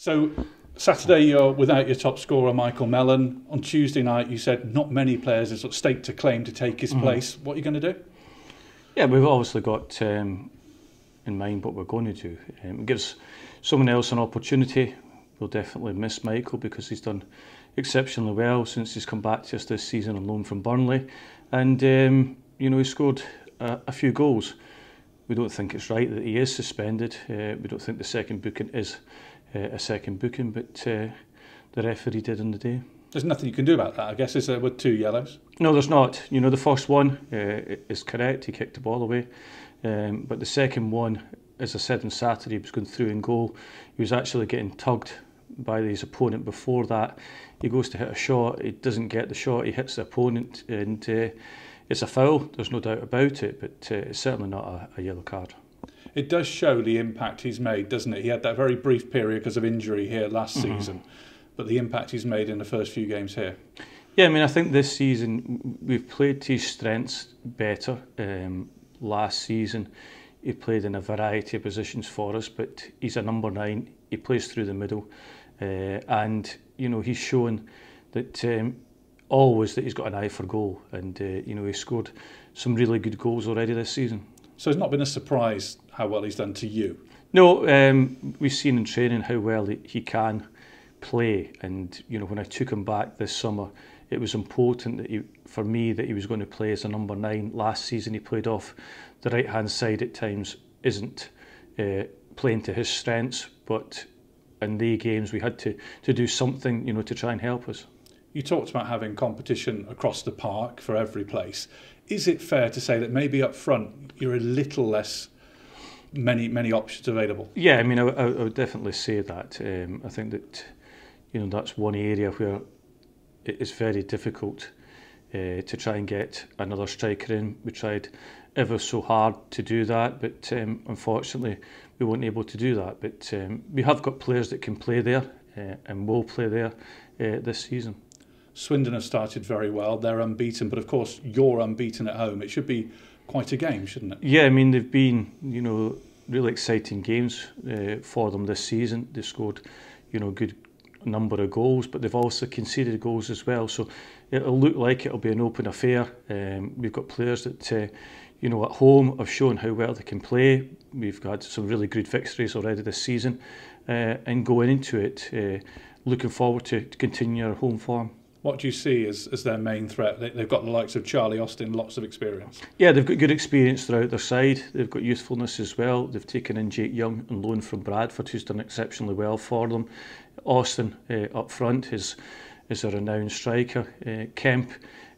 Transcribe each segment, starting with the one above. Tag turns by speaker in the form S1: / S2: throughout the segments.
S1: So Saturday you're without your top scorer Michael Mellon. On Tuesday night you said not many players have sort of staked a claim to take his place. What are you going to do?
S2: Yeah, we've obviously got in mind what we're going to do. It gives someone else an opportunity. We'll definitely miss Michael because he's done exceptionally well since he's come back to us this season on loan from Burnley, and he scored a few goals. We don't think it's right that he is suspended. We don't think the second booking is a second booking, but the referee did on the day.
S1: There's nothing you can do about that, I guess, is there, with 2 yellows?
S2: No, there's not. The first one is correct. He kicked the ball away. But the second one, as I said on Saturday, he was going through in goal. He was actually getting tugged by his opponent before that. He goes to hit a shot. He doesn't get the shot. He hits the opponent, and it's a foul. There's no doubt about it, but it's certainly not a yellow card.
S1: It does show the impact he's made, doesn't it? He had that very brief period because of injury here last season, but the impact he's made in the first few games here.
S2: Yeah, I think this season we've played to his strengths better. Last season he played in a variety of positions for us, but he's a number 9. He plays through the middle, and he's shown that always that he's got an eye for goal, and he scored some really good goals already this season.
S1: So it's not been a surprise how well he's done to you?
S2: No, we've seen in training how well he can play, and when I took him back this summer, it was important that for me that he was going to play as a number 9. Last season he played off the right hand side at times, isn't playing to his strengths, but in the games we had to do something to try and help us.
S1: You talked about having competition across the park for every place. Is it fair to say that maybe up front you're a little less many options available?
S2: Yeah, I would definitely say that. I think that that's one area where it is very difficult to try and get another striker in. We tried ever so hard to do that, but unfortunately we weren't able to do that. But we have got players that can play there and will play there this season.
S1: Swindon have started very well. They're unbeaten, but of course you're unbeaten at home. It should be quite a game, shouldn't it?
S2: Yeah, they've been really exciting games for them this season. They've scored good number of goals, but they've also conceded goals as well, so it'll look like it'll be an open affair. We've got players that at home have shown how well they can play. We've had some really good victories already this season, and going into it looking forward to continue our home form.
S1: What do you see as their main threat? They've got the likes of Charlie Austin, lots of experience.
S2: Yeah, they've got good experience throughout their side. They've got youthfulness as well. They've taken in Jake Young on loan from Bradford, who's done exceptionally well for them. Austin up front is a renowned striker. Kemp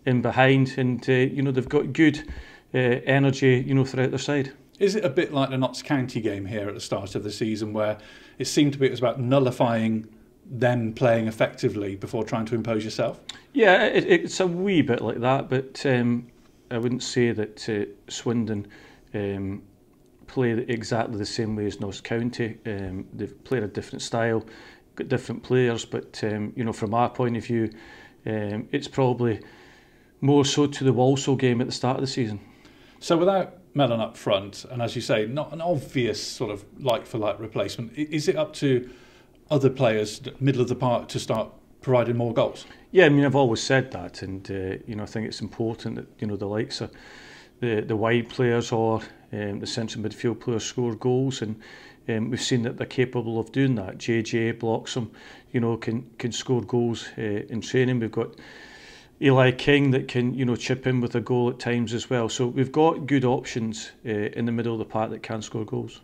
S2: in behind, and they've got good energy throughout their side.
S1: Is it a bit like the Notts County game here at the start of the season, where it seemed to be it was about nullifying them playing effectively before trying to impose yourself?
S2: Yeah, it's a wee bit like that, but I wouldn't say that Swindon play exactly the same way as Notts County. They've played a different style, got different players, but from our point of view, it's probably more so to the Walsall game at the start of the season.
S1: So without Mellon up front, and as you say, not an obvious sort of like-for-like replacement, is it up to other players, middle of the park, to start providing more goals?
S2: Yeah, I've always said that, and I think it's important that the likes of the wide players or the central midfield players score goals, and we've seen that they're capable of doing that. JJ Bloxham, can score goals in training. We've got Eli King that can chip in with a goal at times as well. So we've got good options in the middle of the park that can score goals.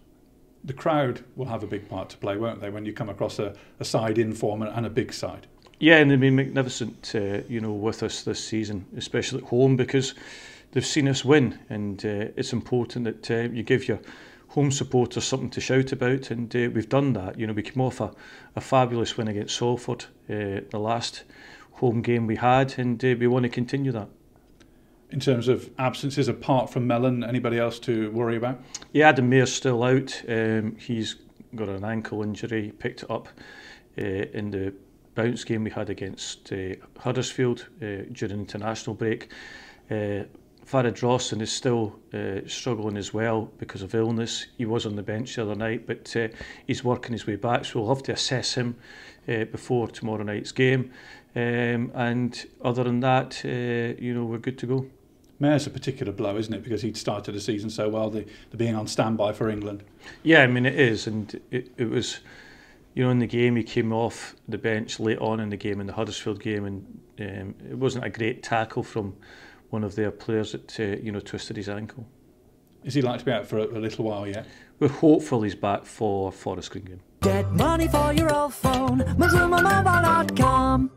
S1: The crowd will have a big part to play, won't they, when you come across a side in form and a big side?
S2: Yeah, and they've been magnificent, with us this season, especially at home, because they've seen us win, and it's important that you give your home supporters something to shout about, and we've done that. We came off a fabulous win against Salford, the last home game we had, and we want to continue that.
S1: In terms of absences, apart from Mellon, anybody else to worry about?
S2: Yeah, Adam Mayer's still out. He's got an ankle injury. He picked it up in the bounce game we had against Huddersfield during international break. Farid Rawson is still struggling as well because of illness. He was on the bench the other night, but he's working his way back, so we'll have to assess him before tomorrow night's game. And other than that, we're good to go.
S1: Mayor's a particular blow, isn't it? Because he'd started the season so well, the being on standby for England.
S2: Yeah, I mean, it is. And it was, in the game, he came off the bench late on in the game, in the Huddersfield game, and it wasn't a great tackle from one of their players that, twisted his ankle.
S1: Is he like to be out for a little while yet?
S2: We're hopeful he's back for Forest Green game.
S3: Get money for your old phone, MazumaMobile.com.